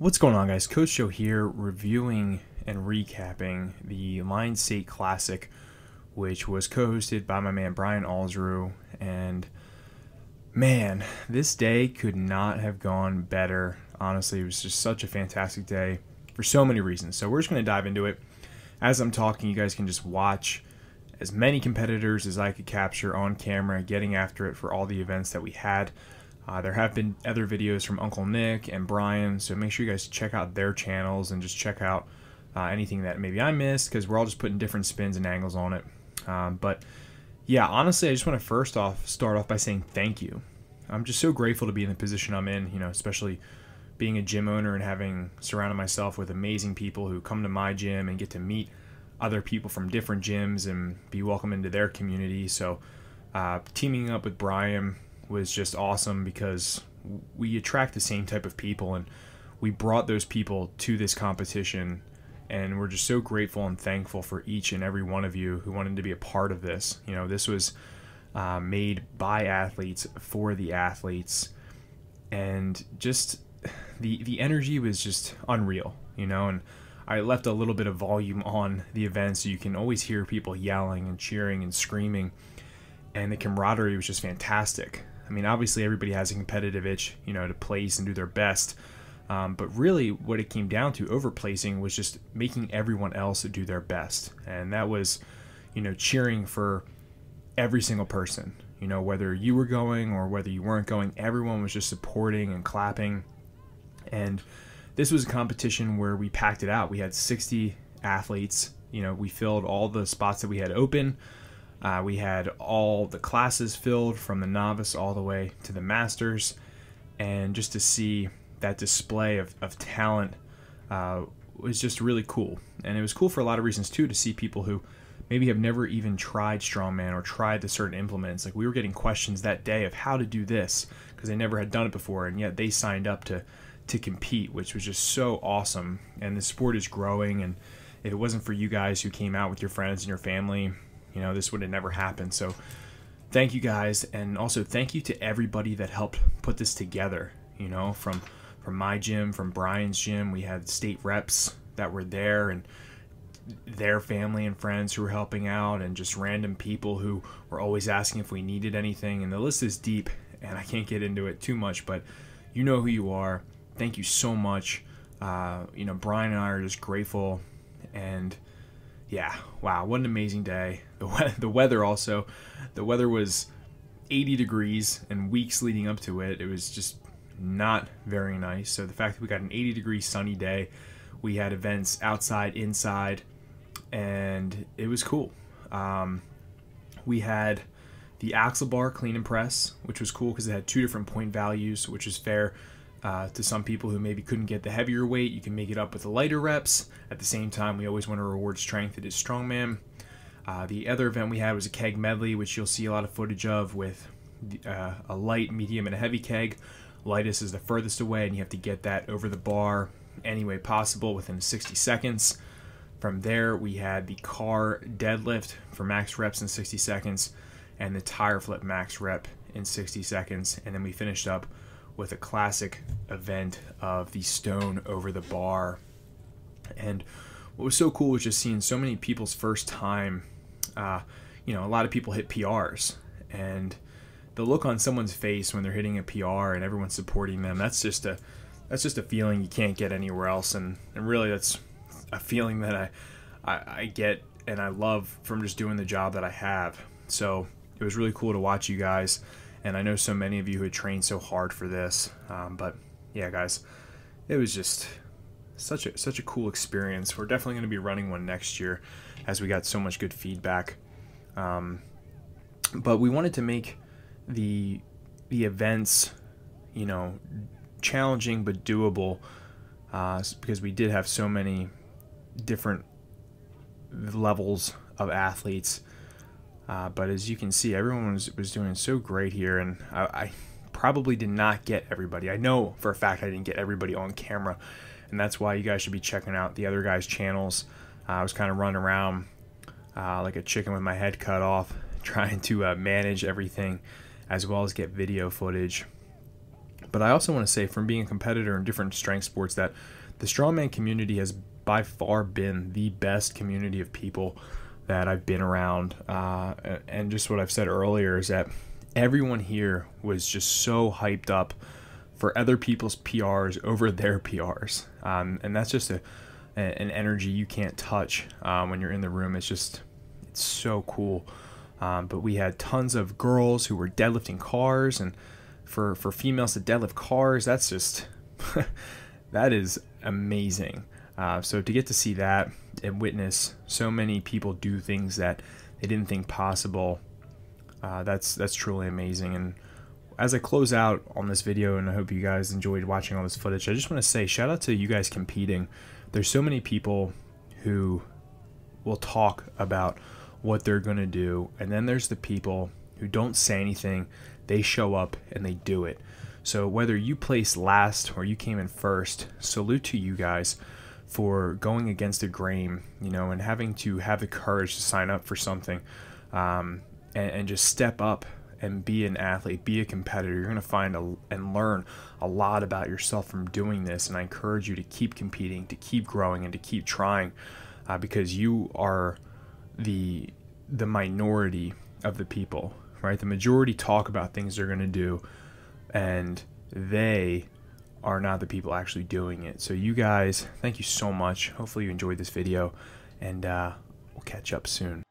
What's going on, guys? Coach Joe here, reviewing and recapping the LionSATE Classic, which was co-hosted by my man Brian Alsrew. And man, this day could not have gone better. Honestly, it was just such a fantastic day for so many reasons. So we're just going to dive into it. As I'm talking, you guys can just watch as many competitors as I could capture on camera, getting after it for all the events that we had. There have been other videos from Uncle Nick and Brian, so make sure you guys check out their channels and just check out anything that maybe I missed, because we're all just putting different spins and angles on it. But yeah, honestly, I just want to start off by saying thank you. I'm just so grateful to be in the position I'm in, especially being a gym owner and having surrounded myself with amazing people who come to my gym and get to meet other people from different gyms and be welcomed into their community. So teaming up with Brian was just awesome, because we attract the same type of people, and we brought those people to this competition, and we're just so grateful and thankful for each and every one of you who wanted to be a part of this. This was made by athletes for the athletes, and just the energy was just unreal, and I left a little bit of volume on the event so you can always hear people yelling and cheering and screaming, and the camaraderie was just fantastic. I mean, obviously everybody has a competitive itch, to place and do their best. But really what it came down to, overplacing, was just making everyone else do their best. And that was, cheering for every single person, whether you were going or whether you weren't going, everyone was just supporting and clapping. And this was a competition where we packed it out. We had 60 athletes, we filled all the spots that we had open. We had all the classes filled, from the novice all the way to the masters, and just to see that display of talent was just really cool. And it was cool for a lot of reasons too, to see people who maybe have never even tried strongman or tried the certain implements. Like, we were getting questions that day of how to do this, because they never had done it before, and yet they signed up to compete, which was just so awesome. And the sport is growing, and if it wasn't for you guys who came out with your friends and your family, this would have never happened. So thank you guys, and also thank you to everybody that helped put this together. From my gym, from Brian's gym, we had state reps that were there, and their family and friends who were helping out, and just random people who were always asking if we needed anything. And the list is deep, and I can't get into it too much, but you know who you are. Thank you so much. Brian and I are just grateful, and yeah, wow, what an amazing day. The weather also, the weather was 80 degrees, and weeks leading up to it, it was just not very nice. So the fact that we got an 80-degree sunny day, we had events outside, inside, and it was cool. We had the axle bar clean and press, which was cool because it had 2 different point values, which is fair. To some people who maybe couldn't get the heavier weight, you can make it up with the lighter reps. At the same time, we always want to reward strength. It is strongman. The other event we had was a keg medley, which you'll see a lot of footage of, with a light, medium, and a heavy keg. Lightest is the furthest away, and you have to get that over the bar any way possible within 60 seconds. From there, we had the car deadlift for max reps in 60 seconds, and the tire flip max rep in 60 seconds. And then we finished up with a classic event of the stone over the bar. And what was so cool was just seeing so many people's first time. A lot of people hit PRs, and the look on someone's face when they're hitting a PR and everyone's supporting them, that's just a feeling you can't get anywhere else. And really, that's a feeling that I get and I love from just doing the job that I have. So it was really cool to watch you guys. And I know so many of you who had trained so hard for this. But yeah, guys, it was just such a cool experience. We're definitely going to be running one next year, as we got so much good feedback. But we wanted to make the events, challenging but doable, because we did have so many different levels of athletes. But as you can see, everyone was doing so great here, and I probably did not get everybody. I know for a fact I didn't get everybody on camera, and that's why you guys should be checking out the other guys' channels. I was kind of running around like a chicken with my head cut off, trying to manage everything as well as get video footage. But I also want to say, from being a competitor in different strength sports, that the strongman community has by far been the best community of people that I've been around. And just what I've said earlier is that everyone here was just so hyped up for other people's PRs over their PRs. And that's just an energy you can't touch when you're in the room. It's so cool. But we had tons of girls who were deadlifting cars, and for females to deadlift cars, that's just that is amazing. So to get to see that and witness so many people do things that they didn't think possible, that's truly amazing. And as I close out on this video, and I hope you guys enjoyed watching all this footage, I just want to say shout out to you guys competing. There's so many people who will talk about what they're going to do, and then there's the people who don't say anything. They show up and they do it. So whether you placed last or you came in first, salute to you guys for going against the grain, and having to have the courage to sign up for something, and just step up and be an athlete, be a competitor. You're going to find and learn a lot about yourself from doing this, and I encourage you to keep competing, to keep growing, and to keep trying, because you are the minority of the people, right? The majority talk about things they're going to do, and they are not the people actually doing it. So you guys, thank you so much. Hopefully you enjoyed this video, and we'll catch up soon.